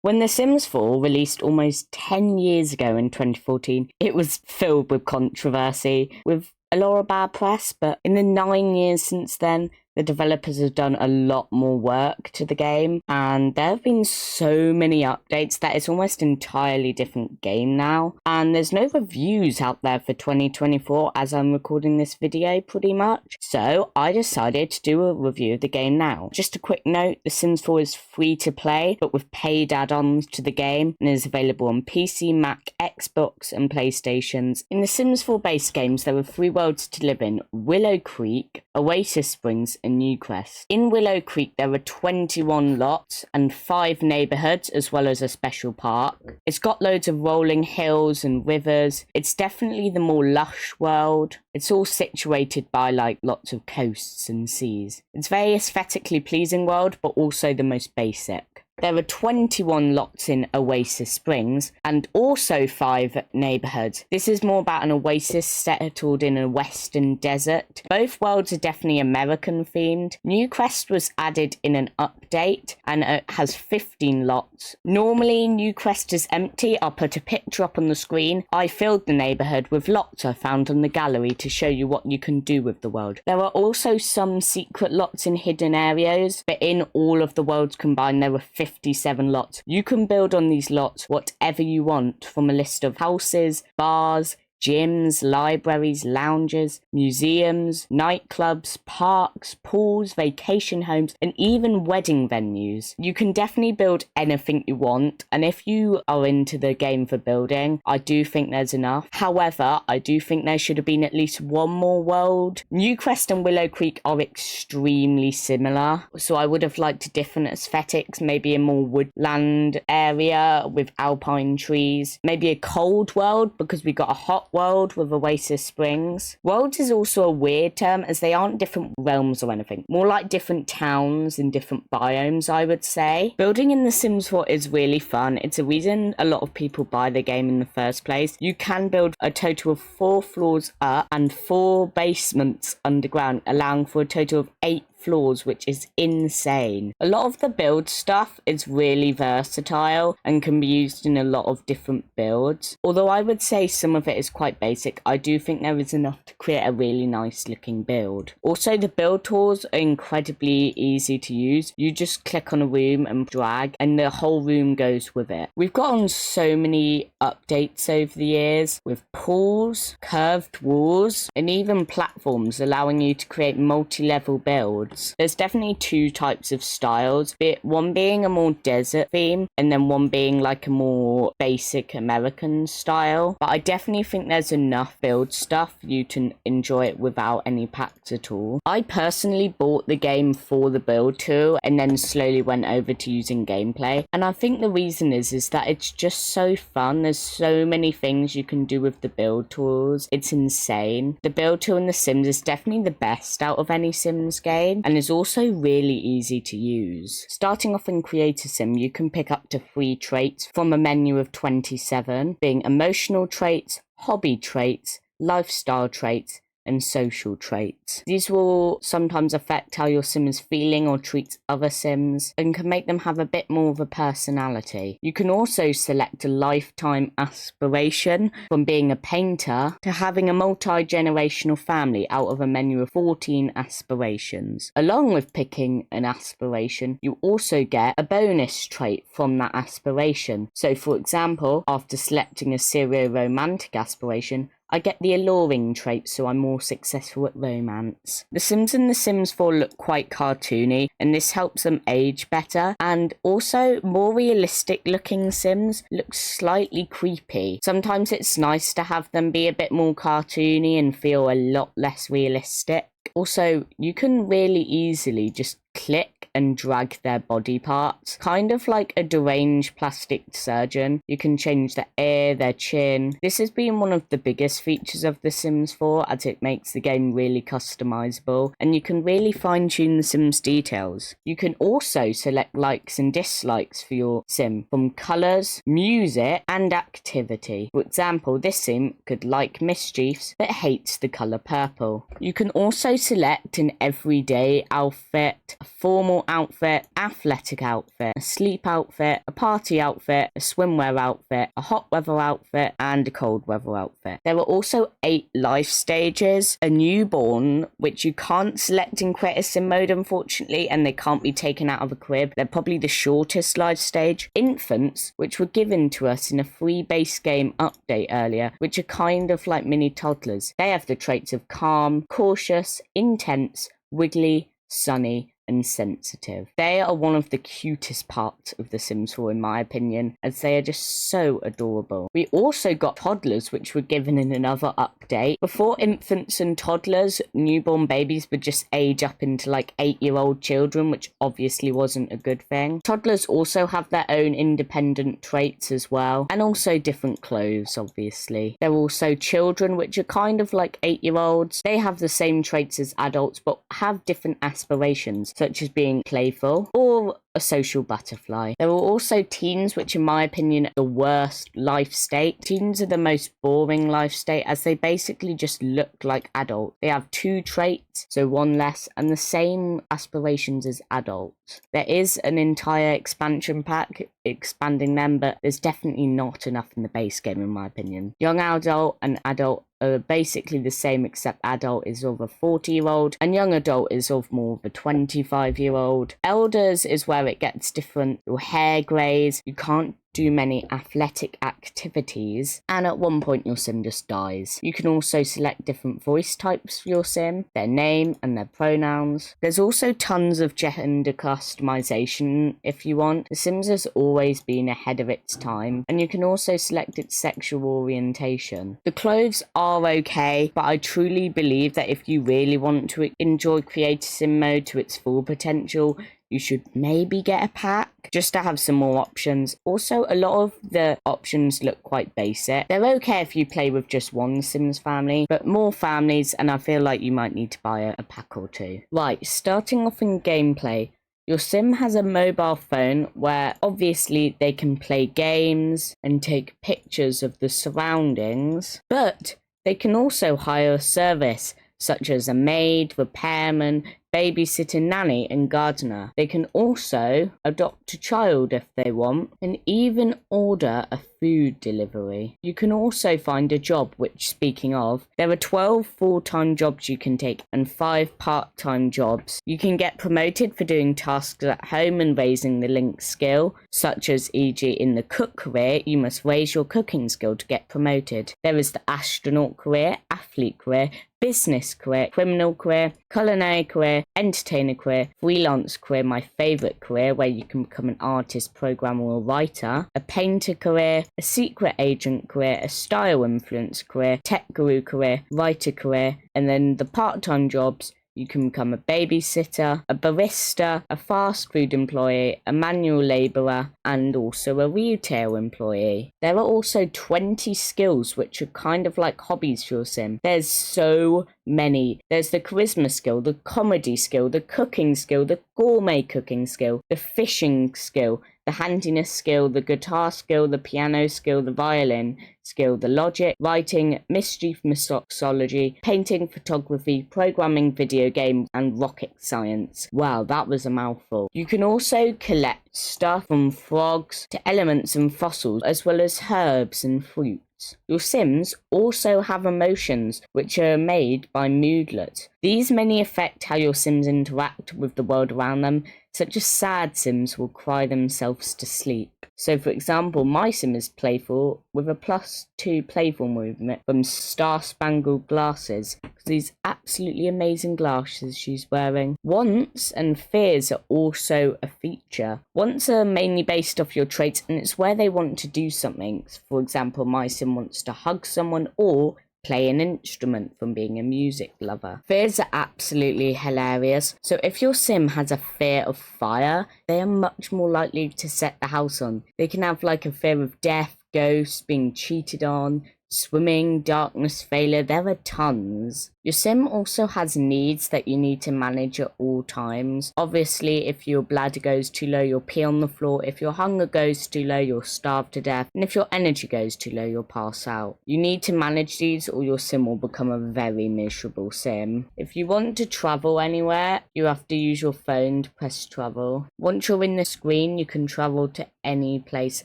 When The Sims 4 released almost 10 years ago in 2014, it was filled with controversy, with a lot of bad press, but in the 9 years since then, the developers have done a lot more work to the game, and there have been so many updates that it's almost an entirely different game now. And there's no reviews out there for 2024 as I'm recording this video pretty much. So I decided to do a review of the game now. Just a quick note, The Sims 4 is free to play, but with paid add-ons to the game, and is available on PC, Mac, Xbox, and PlayStations. In The Sims 4 base games, there are 3 worlds to live in: Willow Creek, Oasis Springs, and Newcrest. In Willow Creek, there are 21 lots and 5 neighborhoods, as well as a special park. It's got loads of rolling hills and rivers. It's definitely the more lush world. It's all situated by lots of coasts and seas. It's a very aesthetically pleasing world, but also the most basic. There are 21 lots in Oasis Springs and also 5 neighborhoods. This is more about an oasis settled in a western desert. Both worlds are definitely American themed. Newcrest was added in an update and it has 15 lots. Normally Newcrest is empty. I'll put a picture up on the screen. I filled the neighborhood with lots I found on the gallery to show you what you can do with the world. There are also some secret lots in hidden areas, but in all of the worlds combined there were 57 lots. You can build on these lots whatever you want, from a list of houses, bars, gyms, libraries, lounges, museums, nightclubs, parks, pools, vacation homes, and even wedding venues. You can definitely build anything you want, and if you are into the game for building, I do think there's enough. However, I do think there should have been at least one more world. Newcrest and Willow Creek are extremely similar, so I would have liked different aesthetics, maybe a more woodland area with alpine trees, maybe a cold world because we got a hot world with Oasis Springs. Worlds is also a weird term as they aren't different realms or anything, more like different towns in different biomes, I would say. Building in The Sims 4 is really fun. It's a reason a lot of people buy the game in the first place. You can build a total of 4 floors up and 4 basements underground, allowing for a total of 8 floors, which is insane. A lot of the build stuff is really versatile and can be used in a lot of different builds. Although I would say some of it is quite basic, I do think there is enough to create a really nice looking build. Also, the build tools are incredibly easy to use. You just click on a room and drag and the whole room goes with it. We've gotten so many updates over the years with pools, curved walls, and even platforms allowing you to create multi-level builds. There's definitely 2 types of styles, one being a more desert theme and then one being like a more basic American style. But I definitely think there's enough build stuff for you to enjoy it without any packs at all. I personally bought the game for the build tool and then slowly went over to using gameplay, and I think the reason is that it's just so fun. There's so many things you can do with the build tools. It's insane. The build tool in The Sims is definitely the best out of any Sims game, and is also really easy to use. Starting off in Creator Sim, you can pick up to 3 traits from a menu of 27, being emotional traits, hobby traits, lifestyle traits, and social traits. These will sometimes affect how your sim is feeling or treats other sims and can make them have a bit more of a personality. You can also select a lifetime aspiration, from being a painter to having a multi-generational family out of a menu of 14 aspirations. Along with picking an aspiration, you also get a bonus trait from that aspiration. So for example, after selecting a serial romantic aspiration, I get the alluring trait, so I'm more successful at romance. The Sims and The Sims 4 look quite cartoony, and this helps them age better. And also, more realistic looking Sims look slightly creepy. Sometimes it's nice to have them be a bit more cartoony and feel a lot less realistic. Also, you can really easily just click and drag their body parts, kind of like a deranged plastic surgeon. You can change their ear, their chin. This has been one of the biggest features of The Sims 4, as it makes the game really customizable, and you can really fine-tune the Sims details. You can also select likes and dislikes for your sim from colors, music, and activity. For example, this sim could like mischiefs but hates the color purple. You can also select an everyday outfit, a formal functional outfit, athletic outfit, a sleep outfit, a party outfit, a swimwear outfit, a hot weather outfit, and a cold weather outfit. There are also 8 life stages. A newborn, which you can't select in Creator Sim mode, unfortunately, and they can't be taken out of a crib. They're probably the shortest life stage. Infants, which were given to us in a free base game update earlier, which are kind of like mini toddlers. They have the traits of calm, cautious, intense, wiggly, sunny, and sensitive. They are one of the cutest parts of The Sims 4 in my opinion, as they are just so adorable. We also got toddlers, which were given in another update. Before infants and toddlers, newborn babies would just age up into like 8-year-old children, which obviously wasn't a good thing. Toddlers also have their own independent traits as well, and also different clothes, obviously. They're also children, which are kind of like 8-year-olds. They have the same traits as adults, but have different aspirations, such as being playful or a social butterfly. There are also teens, which in my opinion are the worst life state. Teens are the most boring life state, as they basically just look like adults. They have 2 traits, so 1 less, and the same aspirations as adults. There is an entire expansion pack expanding them, but there's definitely not enough in the base game in my opinion. Young adult and adult are basically the same, except adult is of a 40-year-old and young adult is of more of a 25-year-old. Elders is where it gets different. Your hair greys, you can't do many athletic activities, and at one point your sim just dies. You can also select different voice types for your sim, their name and their pronouns. There's also tons of gender customization if you want. The Sims has always been ahead of its time, and you can also select its sexual orientation. The clothes are okay, but I truly believe that if you really want to enjoy Creator Sim mode to its full potential, you should maybe get a pack just to have some more options. Also, a lot of the options look quite basic. They're okay if you play with just one Sims family, but more families, and I feel like you might need to buy a pack or 2. Right, starting off in gameplay. Your sim has a mobile phone where obviously they can play games and take pictures of the surroundings, but they can also hire a service such as a maid, repairman, babysitter, nanny, and gardener. They can also adopt a child if they want, and even order a food delivery. You can also find a job, which, speaking of, there are 12 full-time jobs you can take and 5 part-time jobs. You can get promoted for doing tasks at home and raising the linked skill, such as e.g. in the cook career, you must raise your cooking skill to get promoted. There is the astronaut career, athlete career, business career, criminal career, culinary career, entertainer career, freelance career, my favourite career, where you can become an artist, programmer or writer, a painter career, a secret agent career, a style influencer career, tech guru career, writer career, and then the part-time jobs. You can become a babysitter, a barista, a fast food employee, a manual labourer, and also a retail employee. There are also 20 skills which are kind of like hobbies for your sim. There's so many. There's the charisma skill, the comedy skill, the cooking skill, the gourmet cooking skill, the fishing skill, the handiness skill, the guitar skill, the piano skill, the violin skill, the logic, writing, mischief, mixology, painting, photography, programming, video game, and rocket science. Wow, that was a mouthful. You can also collect stuff from frogs to elements and fossils, as well as herbs and fruits. Your Sims also have emotions, which are made by moodlets. These mainly affect how your Sims interact with the world around them, such as sad Sims will cry themselves to sleep. So for example, my sim is playful with a +2 playful movement from Star Spangled Glasses, because these absolutely amazing glasses she's wearing. Wants and fears are also a feature. Wants are mainly based off your traits, and it's where they want to do something. For example, my sim wants to hug someone or play an instrument from being a music lover. Fears are absolutely hilarious. So if your sim has a fear of fire, they are much more likely to set the house on. They can have like a fear of death, ghosts, being cheated on, swimming, darkness, failure, there are tons. Your sim also has needs that you need to manage at all times. Obviously, if your bladder goes too low, you'll pee on the floor. If your hunger goes too low, you'll starve to death. And if your energy goes too low, you'll pass out. You need to manage these or your sim will become a very miserable sim. If you want to travel anywhere, you have to use your phone to press travel. Once you're in the screen, you can travel to any place.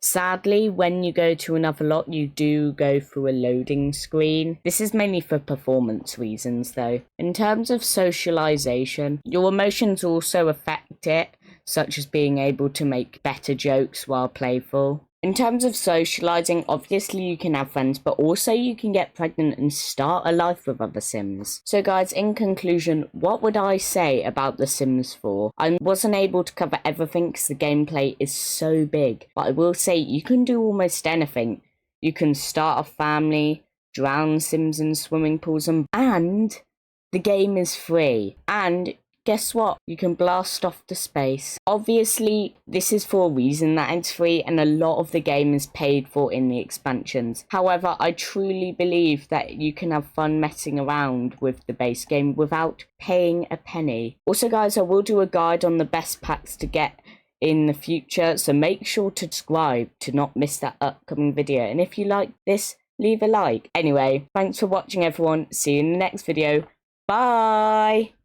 Sadly, when you go to another lot, you do go through a loading screen. This is mainly for performance reasons though. In terms of socialization, your emotions also affect it, such as being able to make better jokes while playful. In terms of socializing, obviously you can have friends, but also you can get pregnant and start a life with other Sims. So guys, in conclusion, what would I say about The Sims 4? I wasn't able to cover everything because the gameplay is so big, but I will say you can do almost anything. You can start a family, drown Sims in swimming pools, and the game is free. And guess what? You can blast off to space. Obviously, this is for a reason that it's free and a lot of the game is paid for in the expansions. However, I truly believe that you can have fun messing around with the base game without paying a penny. Also guys, I will do a guide on the best packs to get in the future, so make sure to subscribe to not miss that upcoming video. And if you like this, leave a like. Anyway, thanks for watching everyone. See you in the next video. Bye!